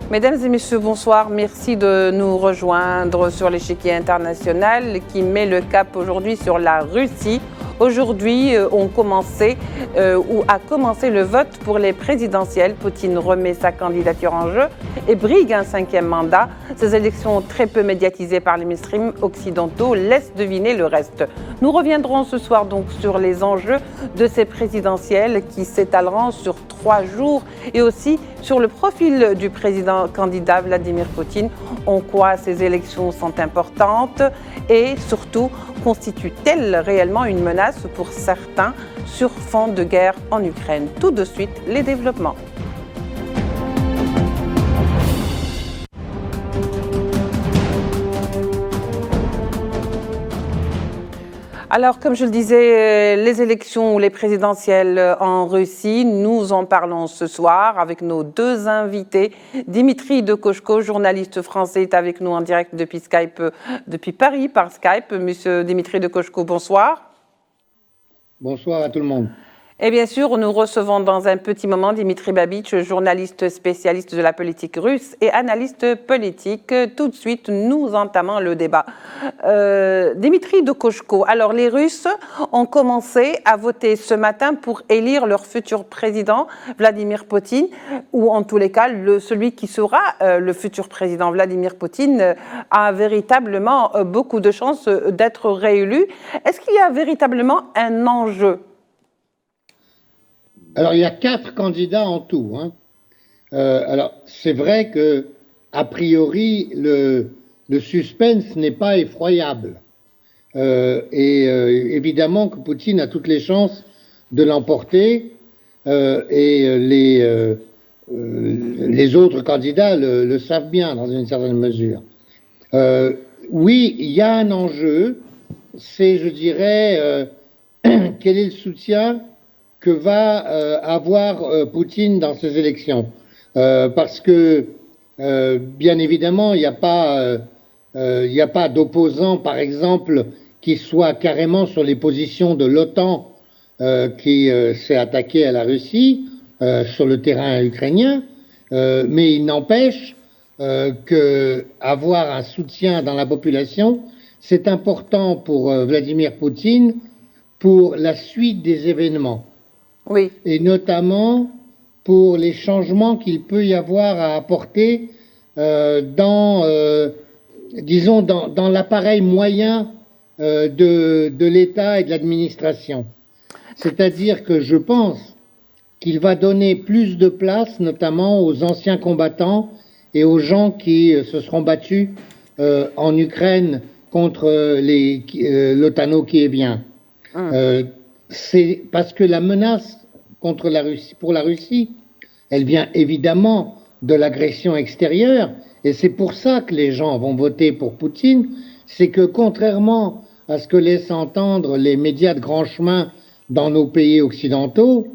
Mesdames et messieurs, bonsoir. Merci de nous rejoindre sur l'échiquier international qui met le cap aujourd'hui sur la Russie. Aujourd'hui, a commencé le vote pour les présidentielles. Poutine remet sa candidature en jeu et brigue un 5e mandat. Ces élections très peu médiatisées par les mainstream occidentaux laissent deviner le reste. Nous reviendrons ce soir donc sur les enjeux de ces présidentielles qui s'étaleront sur 3 jours et aussi sur le profil du président candidat Vladimir Poutine. En quoi ces élections sont importantes et surtout constituent-elles réellement une menace pour certains sur fond de guerre en Ukraine? Tout de suite, les développements. Alors, comme je le disais, les élections ou les présidentielles en Russie, nous en parlons ce soir avec nos 2 invités. Dimitri de Koshko, journaliste français, est avec nous en direct depuis Skype, depuis Paris par Skype. Monsieur Dimitri de Koshko, bonsoir. Bonsoir à tout le monde. Et bien sûr, nous recevons dans un petit moment Dimitri Babitch, journaliste spécialiste de la politique russe et analyste politique. Tout de suite, nous entamons le débat. Dimitri de Koshko, alors les Russes ont commencé à voter ce matin pour élire leur futur président, Vladimir Poutine, ou en tous les cas, celui qui sera le futur président, Vladimir Poutine, a véritablement beaucoup de chances d'être réélu. Est-ce qu'il y a véritablement un enjeu ? Alors, il y a 4 candidats en tout. Alors, c'est vrai que, a priori, le suspense n'est pas effroyable. Évidemment que Poutine a toutes les chances de l'emporter et les autres candidats le savent bien dans une certaine mesure. Oui, il y a un enjeu, c'est, je dirais, quel est le soutien que va avoir Poutine dans ces élections. Parce que, bien évidemment, il n'y a pas d'opposant, par exemple, qui soit carrément sur les positions de l'OTAN qui s'est attaqué à la Russie sur le terrain ukrainien. Mais il n'empêche qu'avoir un soutien dans la population, c'est important pour Vladimir Poutine pour la suite des événements. Oui. Et notamment pour les changements qu'il peut y avoir à apporter dans l'appareil moyen de l'État et de l'administration. C'est-à-dire que je pense qu'il va donner plus de place, notamment aux anciens combattants et aux gens qui se seront battus en Ukraine contre l'OTANO-Kievien. C'est parce que la menace contre la Russie, pour la Russie, elle vient évidemment de l'agression extérieure, et c'est pour ça que les gens vont voter pour Poutine. C'est que contrairement à ce que laissent entendre les médias de grand chemin dans nos pays occidentaux,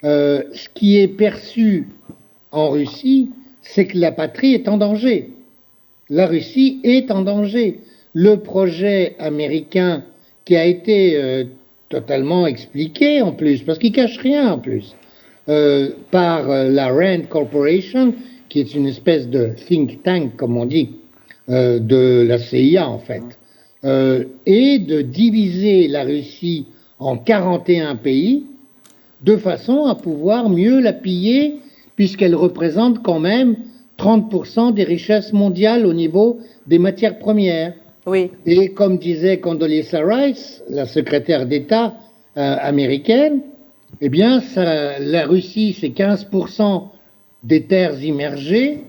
ce qui est perçu en Russie, c'est que la patrie est en danger. La Russie est en danger. Le projet américain qui a été totalement expliqué en plus, parce qu'il cache rien en plus, par la Rand Corporation, qui est une espèce de think tank, comme on dit, de la CIA en fait, et de diviser la Russie en 41 pays, de façon à pouvoir mieux la piller, puisqu'elle représente quand même 30% des richesses mondiales au niveau des matières premières. Oui. Et comme disait Condoleezza Rice, la secrétaire d'État américaine, eh bien, la Russie, c'est 15% des terres immergées,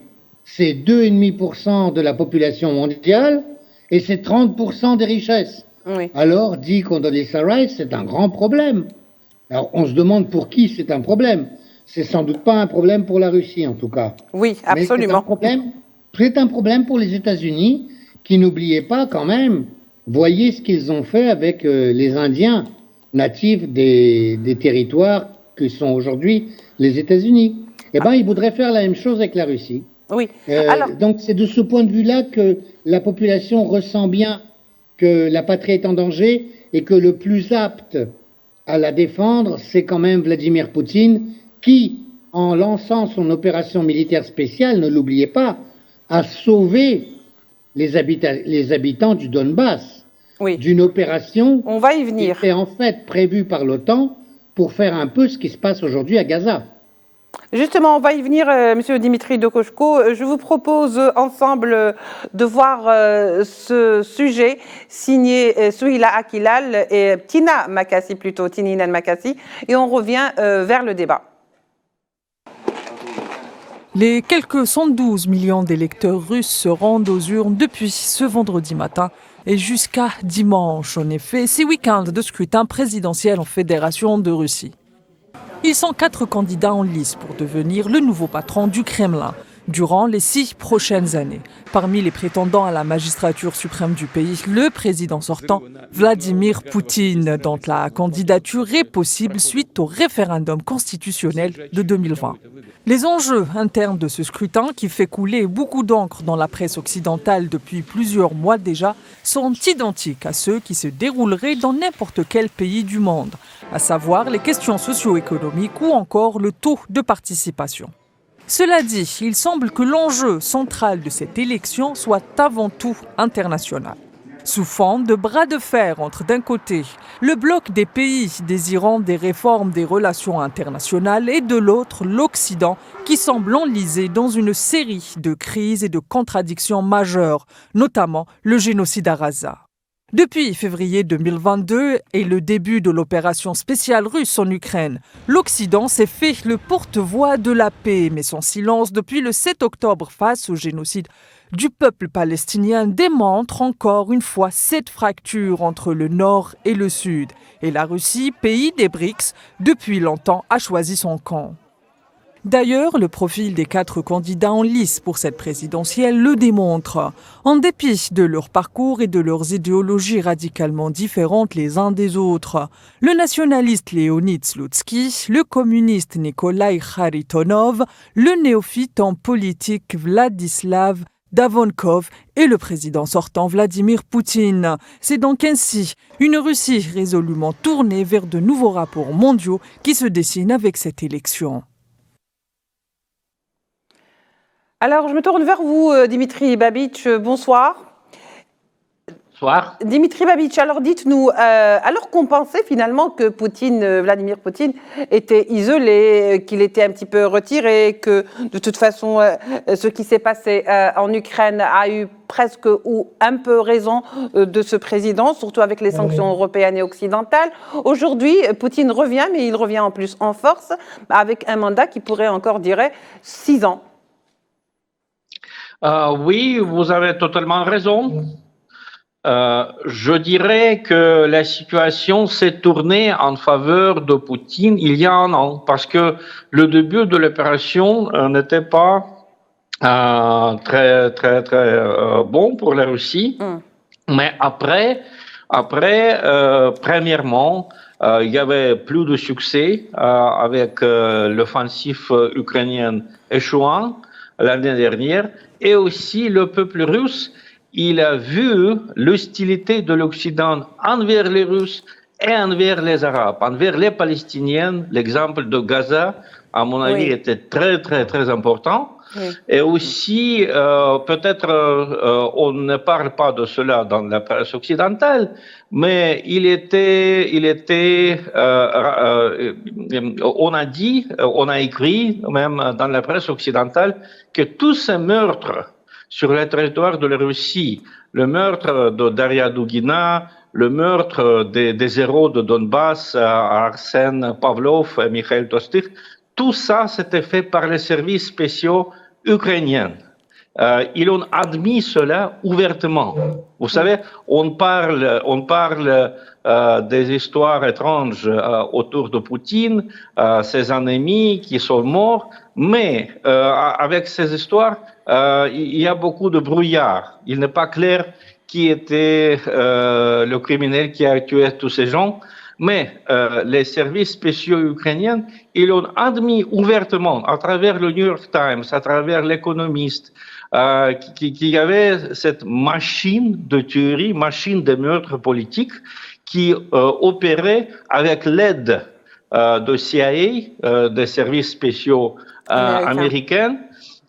c'est 2,5% de la population mondiale, et c'est 30% des richesses. Oui. Alors, dit Condoleezza Rice, c'est un grand problème. Alors, on se demande pour qui c'est un problème. C'est sans doute pas un problème pour la Russie, en tout cas. Oui, absolument. Mais c'est un problème pour les États-Unis, qui, n'oubliez pas quand même, voyez ce qu'ils ont fait avec les Indiens natifs des territoires que sont aujourd'hui les États-Unis. Eh bien, ils voudraient faire la même chose avec la Russie. Oui. Donc, c'est de ce point de vue-là que la population ressent bien que la patrie est en danger et que le plus apte à la défendre, c'est quand même Vladimir Poutine qui, en lançant son opération militaire spéciale, ne l'oubliez pas, a sauvé les habitants du Donbass d'une opération On va y venir. qui était en fait prévue par l'OTAN pour faire un peu ce qui se passe aujourd'hui à Gaza. Justement, on va y venir, Monsieur Dimitri Dokochko. Je vous propose ensemble de voir ce sujet signé Souhila Akilal et Tina Makassi plutôt, Tinina Makassi, et on revient vers le débat. Les quelques 112 millions d'électeurs russes se rendent aux urnes depuis ce vendredi matin et jusqu'à dimanche. En effet, 6 week-ends de scrutin présidentiel en Fédération de Russie. Ils sont 4 candidats en lice pour devenir le nouveau patron du Kremlin durant les 6 prochaines années. Parmi les prétendants à la magistrature suprême du pays, le président sortant, Vladimir Poutine, dont la candidature est possible suite au référendum constitutionnel de 2020. Les enjeux internes de ce scrutin, qui fait couler beaucoup d'encre dans la presse occidentale depuis plusieurs mois déjà, sont identiques à ceux qui se dérouleraient dans n'importe quel pays du monde, à savoir les questions socio-économiques ou encore le taux de participation. Cela dit, il semble que l'enjeu central de cette élection soit avant tout international. Sous forme de bras de fer entre d'un côté le bloc des pays désirant des réformes des relations internationales et de l'autre l'Occident qui semble enlisé dans une série de crises et de contradictions majeures, notamment le génocide à Gaza. Depuis février 2022 et le début de l'opération spéciale russe en Ukraine, l'Occident s'est fait le porte-voix de la paix, mais son silence depuis le 7 octobre face au génocide du peuple palestinien démontre encore une fois cette fracture entre le Nord et le Sud. Et la Russie, pays des BRICS, depuis longtemps a choisi son camp. D'ailleurs, le profil des 4 candidats en lice pour cette présidentielle le démontre. En dépit de leur parcours et de leurs idéologies radicalement différentes les uns des autres, le nationaliste Leonid Slutsky, le communiste Nikolai Kharitonov, le néophyte en politique Vladislav Davonkov et le président sortant Vladimir Poutine. C'est donc ainsi une Russie résolument tournée vers de nouveaux rapports mondiaux qui se dessinent avec cette élection. Alors, je me tourne vers vous, Dimitri Babitch. Bonsoir. Bonsoir. Dimitri Babitch, alors dites-nous, alors qu'on pensait finalement que Vladimir Poutine était isolé, qu'il était un petit peu retiré, que de toute façon, ce qui s'est passé en Ukraine a eu presque ou un peu raison de ce président, surtout avec les sanctions européennes et occidentales. Aujourd'hui, Poutine revient, mais il revient en plus en force, avec un mandat qui pourrait encore durer 6 ans. Oui, vous avez totalement raison. Je dirais que la situation s'est tournée en faveur de Poutine il y a un an, parce que le début de l'opération n'était pas très bon pour la Russie. Mais après, premièrement, il y avait plus de succès avec l'offensive ukrainienne échouant l'année dernière, et aussi le peuple russe, il a vu l'hostilité de l'Occident envers les Russes et envers les Arabes, envers les Palestiniens. L'exemple de Gaza, à mon avis, était très important. Oui. Et aussi, peut-être on ne parle pas de cela dans la presse occidentale, mais on a écrit même dans la presse occidentale que tous ces meurtres sur le territoire de la Russie, le meurtre de Daria Dugina, le meurtre des héros de Donbass, Arsène Pavlov et Mikhail Tostig, tout ça c'était fait par les services spéciaux ukrainiens. Ils ont admis cela ouvertement. Vous savez, on parle des histoires étranges autour de Poutine, ses ennemis qui sont morts, mais avec ces histoires, il y a beaucoup de brouillard. Il n'est pas clair qui était le criminel qui a tué tous ces gens. Mais les services spéciaux ukrainiens, ils ont admis ouvertement, à travers le New York Times, à travers l'Économiste, qu'il y avait cette machine de tuerie, machine de meurtre politique, qui opérait avec l'aide de CIA, des services spéciaux américains.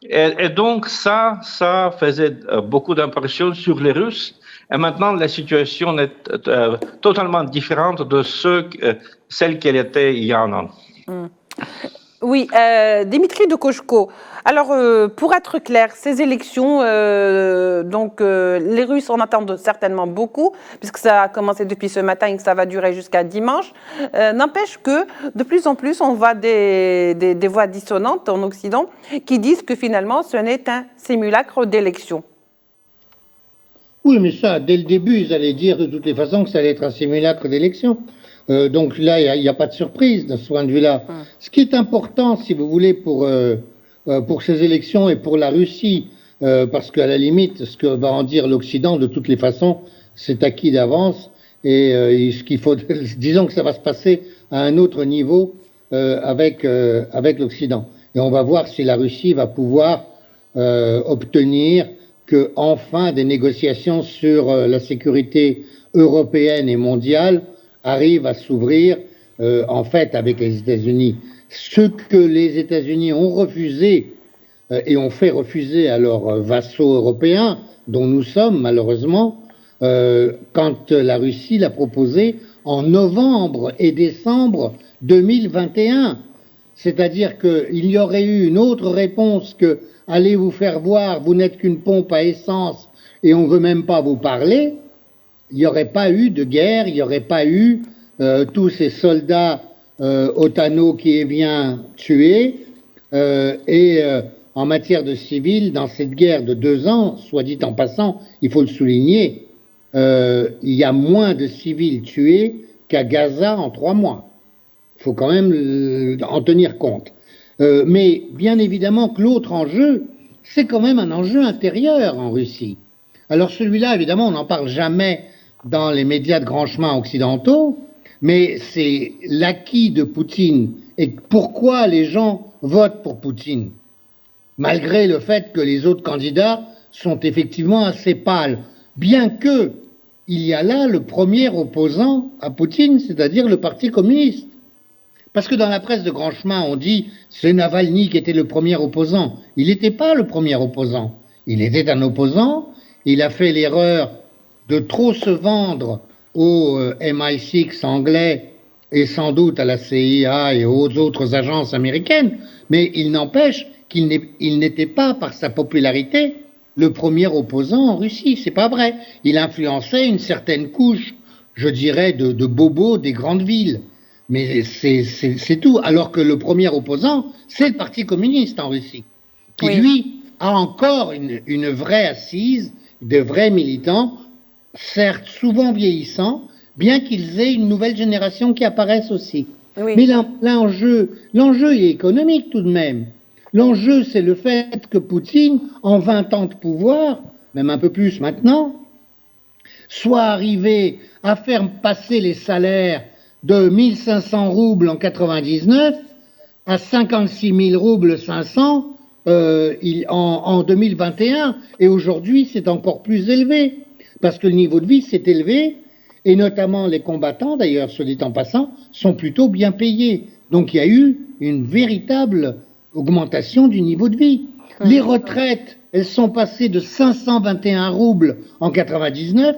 Et donc ça faisait beaucoup d'impression sur les Russes. Et maintenant, la situation est totalement différente de celle qu'elle était il y a un an. Oui, Dimitri de Koshko. Alors, pour être clair, ces élections, les Russes en attendent certainement beaucoup, puisque ça a commencé depuis ce matin et que ça va durer jusqu'à dimanche. N'empêche que, de plus en plus, on voit des voix dissonantes en Occident qui disent que finalement, ce n'est un simulacre d'élection. Oui, mais ça, dès le début, ils allaient dire de toutes les façons que ça allait être un simulacre d'élection. Donc là, il n'y a pas de surprise de ce point de vue-là. Ce qui est important, si vous voulez, pour ces élections et pour la Russie, parce qu'à la limite, ce que va en dire l'Occident, de toutes les façons, c'est acquis d'avance. Et ce qu'il faut, disons que ça va se passer à un autre niveau avec l'Occident. Et on va voir si la Russie va pouvoir obtenir que enfin des négociations sur la sécurité européenne et mondiale arrivent à s'ouvrir en fait avec les États-Unis. Ce que les États-Unis ont refusé et ont fait refuser à leurs vassaux européens, dont nous sommes malheureusement, quand la Russie l'a proposé en novembre et décembre 2021. C'est-à-dire qu'il y aurait eu une autre réponse que « allez vous faire voir, vous n'êtes qu'une pompe à essence et on ne veut même pas vous parler », il n'y aurait pas eu de guerre, il n'y aurait pas eu tous ces soldats otano qui est bien tués. En matière de civils, dans cette guerre de 2 ans, soit dit en passant, il faut le souligner, il y a moins de civils tués qu'à Gaza en 3 mois. Il faut quand même en tenir compte. Mais bien évidemment que l'autre enjeu, c'est quand même un enjeu intérieur en Russie. Alors celui-là, évidemment, on n'en parle jamais dans les médias de grand chemin occidentaux, mais c'est l'acquis de Poutine. Et pourquoi les gens votent pour Poutine, malgré le fait que les autres candidats sont effectivement assez pâles, bien que il y a là le premier opposant à Poutine, c'est-à-dire le Parti communiste. Parce que dans la presse de grand chemin, on dit c'est Navalny qui était le premier opposant. Il n'était pas le premier opposant. Il était un opposant. Il a fait l'erreur de trop se vendre au MI6 anglais et sans doute à la CIA et aux autres agences américaines, mais il n'empêche qu'il n'était pas, par sa popularité, le premier opposant en Russie. C'est pas vrai. Il influençait une certaine couche, je dirais, de bobos des grandes villes. Mais c'est tout. Alors que le premier opposant, c'est le Parti communiste en Russie, qui lui a encore une vraie assise, de vrais militants, certes souvent vieillissants, bien qu'ils aient une nouvelle génération qui apparaisse aussi. Oui. Mais l'enjeu est économique tout de même. L'enjeu, c'est le fait que Poutine, en 20 ans de pouvoir, même un peu plus maintenant, soit arrivé à faire passer les salaires de 1500 roubles en 99 à 56 000 roubles 500 en 2021. Et aujourd'hui, c'est encore plus élevé, parce que le niveau de vie s'est élevé, et notamment les combattants, d'ailleurs, soit dit en passant, sont plutôt bien payés. Donc il y a eu une véritable augmentation du niveau de vie. Les retraites, elles sont passées de 521 roubles en 99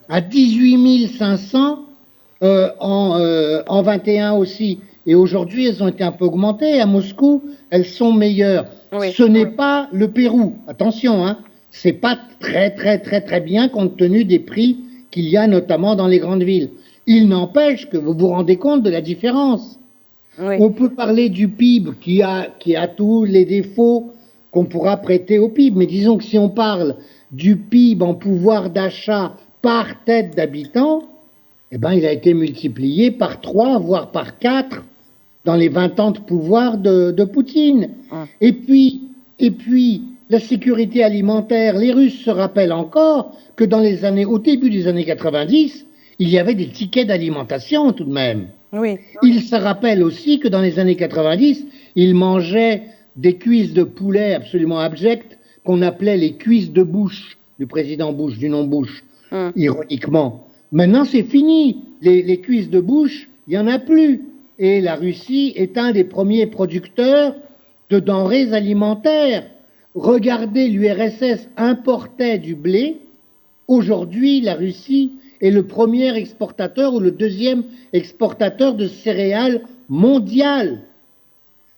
à 18 500 en 21 aussi. Et aujourd'hui, elles ont été un peu augmentées. À Moscou, elles sont meilleures. Oui. Ce n'est pas le Pérou. Attention, hein. C'est pas très bien compte tenu des prix qu'il y a notamment dans les grandes villes. Il n'empêche que vous vous rendez compte de la différence. Oui. On peut parler du PIB qui a tous les défauts qu'on pourra prêter au PIB. Mais disons que si on parle du PIB en pouvoir d'achat par tête d'habitant, eh ben, il a été multiplié par 3, voire par 4 dans les 20 ans de pouvoir de Poutine. Et puis, la sécurité alimentaire, les Russes se rappellent encore que au début des années 90, il y avait des tickets d'alimentation tout de même. Oui. Ils se rappellent aussi que dans les années 90, ils mangeaient des cuisses de poulet absolument abjectes qu'on appelait les cuisses de Bush, du président Bush, du nom Bush, ironiquement. Maintenant, c'est fini. Les cuisses de bouche, il n'y en a plus. Et la Russie est un des premiers producteurs de denrées alimentaires. Regardez, l'URSS importait du blé. Aujourd'hui, la Russie est le premier exportateur ou le deuxième exportateur de céréales mondial.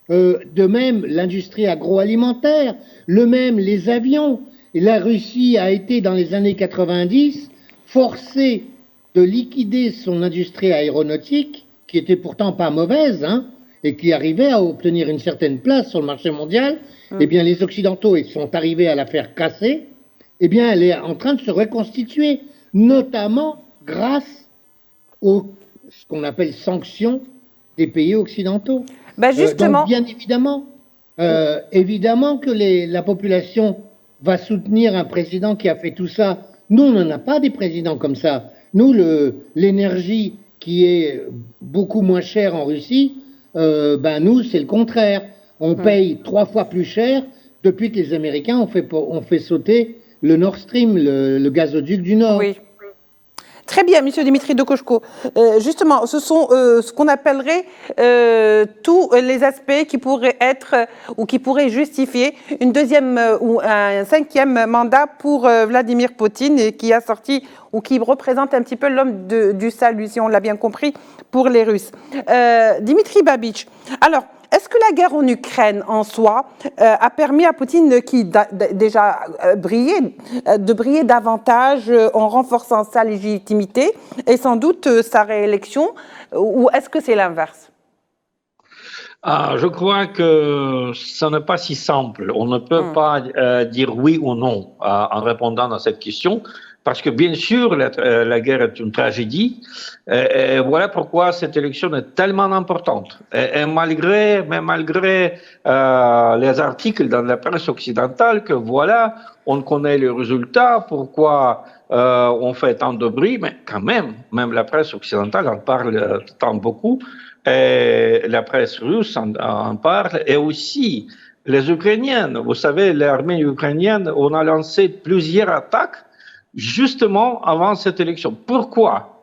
De même, l'industrie agroalimentaire, le même, les avions. Et la Russie a été, dans les années 90, forcée de liquider son industrie aéronautique, qui était pourtant pas mauvaise, hein, et qui arrivait à obtenir une certaine place sur le marché mondial. Eh bien, les Occidentaux ils sont arrivés à la faire casser. Eh bien, elle est en train de se reconstituer, notamment grâce aux ce qu'on appelle sanctions des pays occidentaux. Ben justement. Donc, bien évidemment, évidemment que la population va soutenir un président qui a fait tout ça. Nous, on n'en a pas des présidents comme ça. Nous, l'énergie qui est beaucoup moins chère en Russie, nous, c'est le contraire. On paye 3 fois plus cher depuis que les Américains ont fait sauter le Nord Stream, le gazoduc du Nord. Oui. Très bien, Monsieur Dimitri Dokochko. Justement, ce sont ce qu'on appellerait tous les aspects qui pourraient être ou qui pourraient justifier une deuxième ou un 5e mandat pour Vladimir Poutine, qui a sorti ou qui représente un petit peu l'homme du salut, si on l'a bien compris, pour les Russes. Dimitri Babitch, alors, est-ce que la guerre en Ukraine en soi a permis à Poutine, qui déjà de briller davantage en renforçant sa légitimité et sans doute sa réélection, ou est-ce que c'est l'inverse? Je crois que ce n'est pas si simple. On ne peut pas dire oui ou non en répondant à cette question. Parce que bien sûr, la guerre est une tragédie. Et voilà pourquoi cette élection est tellement importante. Et malgré les articles dans la presse occidentale que voilà, on connaît les résultats, pourquoi on fait tant de bruit, mais quand même la presse occidentale en parle tant beaucoup, et la presse russe en parle, et aussi les Ukrainiennes. Vous savez, l'armée ukrainienne, on a lancé plusieurs attaques justement avant cette élection. Pourquoi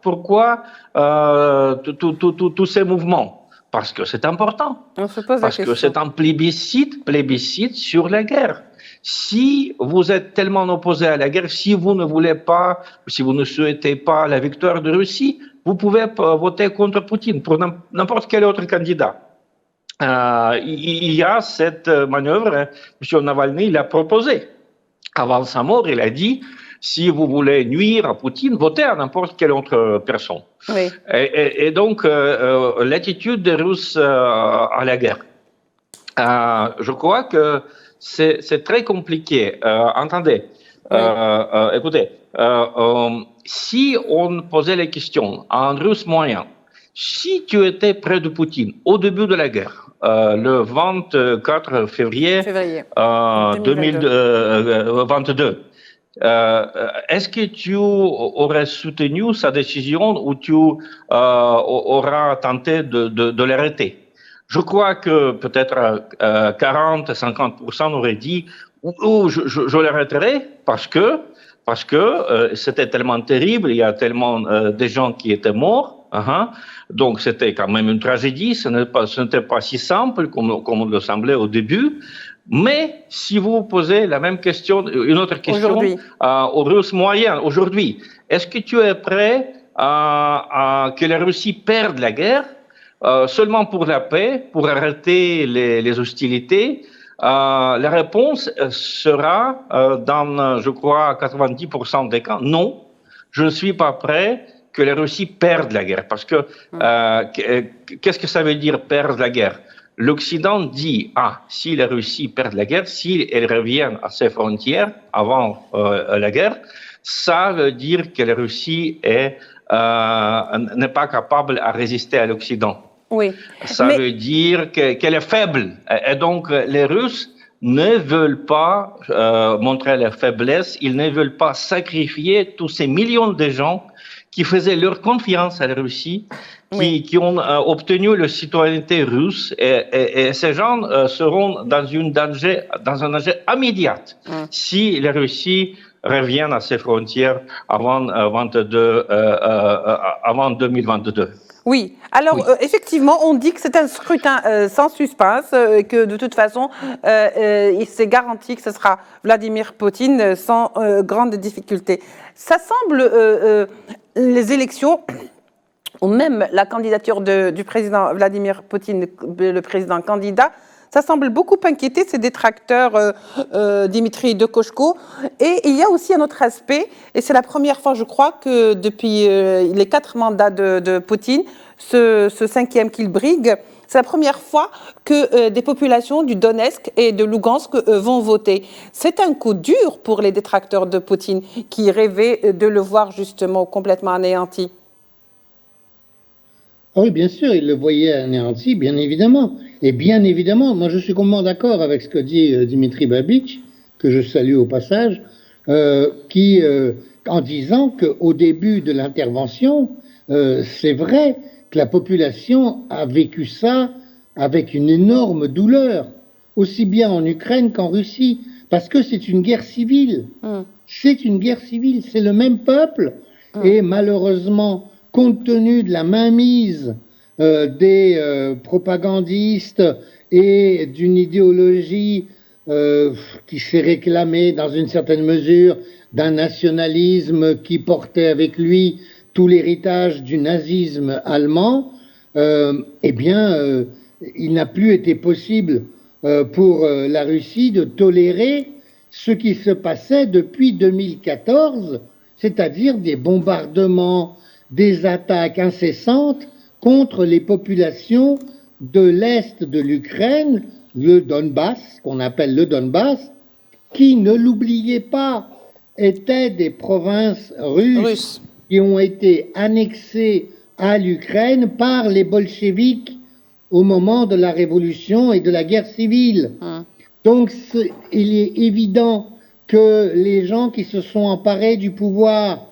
tous ces mouvements? Parce que c'est important. On se pose parce que c'est un plébiscite sur la guerre. Si vous êtes tellement opposé à la guerre, si vous ne voulez pas, si vous ne souhaitez pas la victoire de Russie, vous pouvez voter contre Poutine pour n'importe quel autre candidat. Il y a cette manœuvre, M. Navalny l'a proposé. Avant sa mort, il a dit: si vous voulez nuire à Poutine, votez à n'importe quelle autre personne. Oui. Et donc, l'attitude des Russes à la guerre. Je crois que c'est très compliqué. Entendez, écoutez, si on posait les questions à un Russe moyen, si tu étais près de Poutine au début de la guerre, le 24 février 2022, est-ce que tu aurais soutenu sa décision ou tu auras tenté de l'arrêter? Je crois que peut-être 40-50% auraient dit je l'arrêterai parce que c'était tellement terrible, il y a tellement de gens qui étaient morts. Donc c'était quand même une tragédie, ce n'était pas si simple comme le semblait au début. Mais si vous posez la même question, une autre question aux Russes moyens aujourd'hui, est-ce que tu es prêt à que la Russie perde la guerre seulement pour la paix, pour arrêter les hostilités? La réponse sera dans, je crois, 90% des cas, non, je ne suis pas prêt que la Russie perde la guerre. Parce que qu'est-ce que ça veut dire perdre la guerre? L'Occident dit, si la Russie perd la guerre, si elle revient à ses frontières avant la guerre, ça veut dire que la Russie n'est pas capable à résister à l'Occident. Oui. Ça veut dire qu'elle est faible. Et donc, les Russes ne veulent pas montrer leur faiblesse, ils ne veulent pas sacrifier tous ces millions de gens qui faisaient leur confiance à la Russie, qui ont obtenu la citoyenneté russe, et ces gens seront dans un danger immédiat si la Russie revienne à ses frontières avant 2022. Oui, alors Oui. effectivement, on dit que c'est un scrutin sans suspense, que de toute façon, il s'est garanti que ce sera Vladimir Poutine sans grande difficulté. Ça semble, les élections, ou même la candidature du président Vladimir Poutine, le président candidat, ça semble beaucoup inquiéter ses détracteurs, Dimitri Dekoshko. Et il y a aussi un autre aspect, et c'est la première fois, je crois, que depuis les 4 mandats de Poutine, ce 5e qu'il brigue, c'est la première fois que des populations du Donetsk et de Lugansk vont voter. C'est un coup dur pour les détracteurs de Poutine qui rêvaient de le voir justement complètement anéanti. Ah oui, bien sûr, il le voyait anéanti, bien évidemment. Et bien évidemment, moi je suis complètement d'accord avec ce que dit Dimitri Babich, que je salue au passage, en disant qu'au début de l'intervention, c'est vrai que la population a vécu ça avec une énorme douleur, aussi bien en Ukraine qu'en Russie, parce que c'est une guerre civile. C'est une guerre civile, c'est le même peuple, et malheureusement, compte tenu de la mainmise des propagandistes et d'une idéologie qui s'est réclamée dans une certaine mesure d'un nationalisme qui portait avec lui tout l'héritage du nazisme allemand, eh bien, il n'a plus été possible pour la Russie de tolérer ce qui se passait depuis 2014, c'est-à-dire des bombardements, des attaques incessantes contre les populations de l'Est de l'Ukraine, le Donbass, qu'on appelle le Donbass, qui, ne l'oubliez pas, étaient des provinces russes qui ont été annexées à l'Ukraine par les bolcheviks au moment de la révolution et de la guerre civile. Donc, il est évident que les gens qui se sont emparés du pouvoir,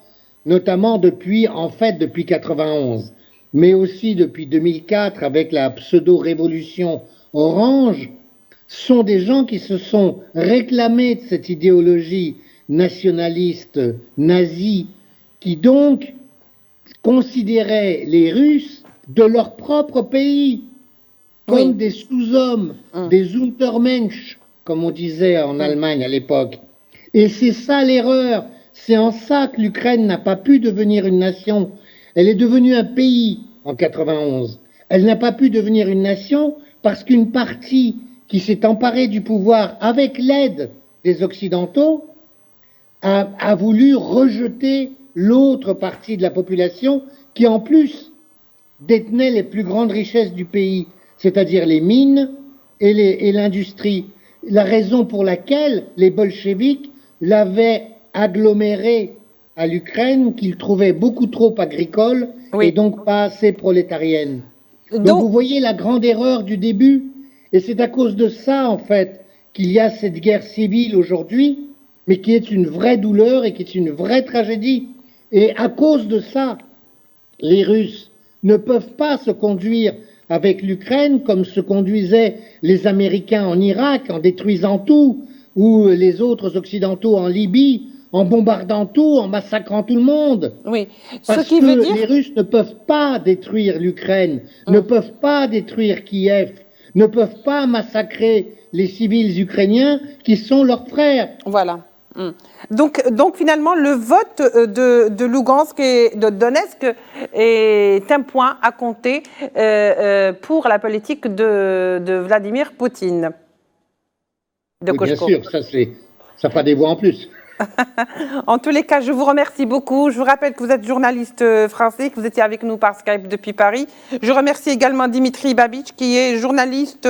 notamment depuis 91, mais aussi depuis 2004 avec la pseudo-révolution orange, sont des gens qui se sont réclamés de cette idéologie nationaliste nazie, qui donc considéraient les Russes de leur propre pays comme des sous-hommes, des Untermensch, comme on disait en Allemagne à l'époque. Et c'est ça l'erreur. C'est en ça que l'Ukraine n'a pas pu devenir une nation. Elle est devenue un pays en 91. Elle n'a pas pu devenir une nation parce qu'une partie qui s'est emparée du pouvoir avec l'aide des Occidentaux a voulu rejeter l'autre partie de la population qui en plus détenait les plus grandes richesses du pays, c'est-à-dire les mines et l'industrie. La raison pour laquelle les bolcheviks l'avaient aggloméré à l'Ukraine, qu'ils trouvaient beaucoup trop agricole et donc pas assez prolétarienne. Donc vous voyez la grande erreur du début, et c'est à cause de ça en fait qu'il y a cette guerre civile aujourd'hui, mais qui est une vraie douleur et qui est une vraie tragédie. Et à cause de ça, les Russes ne peuvent pas se conduire avec l'Ukraine comme se conduisaient les Américains en Irak en détruisant tout, ou les autres Occidentaux en Libye en bombardant tout, en massacrant tout le monde. Oui. Parce Ce qui veut dire... les Russes ne peuvent pas détruire l'Ukraine, ne peuvent pas détruire Kiev, ne peuvent pas massacrer les civils ukrainiens qui sont leurs frères. Voilà. Donc finalement, le vote de Lugansk et de Donetsk est un point à compter pour la politique de Vladimir Poutine. Oui, bien sûr, ça fera des voix en plus. En tous les cas, je vous remercie beaucoup. Je vous rappelle que vous êtes journaliste français, que vous étiez avec nous par Skype depuis Paris. Je remercie également Dimitri Babich, qui est journaliste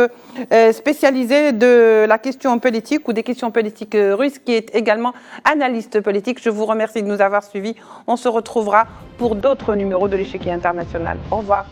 spécialisé de la question politique ou des questions politiques russes, qui est également analyste politique. Je vous remercie de nous avoir suivis. On se retrouvera pour d'autres numéros de l'Échiquier international. Au revoir.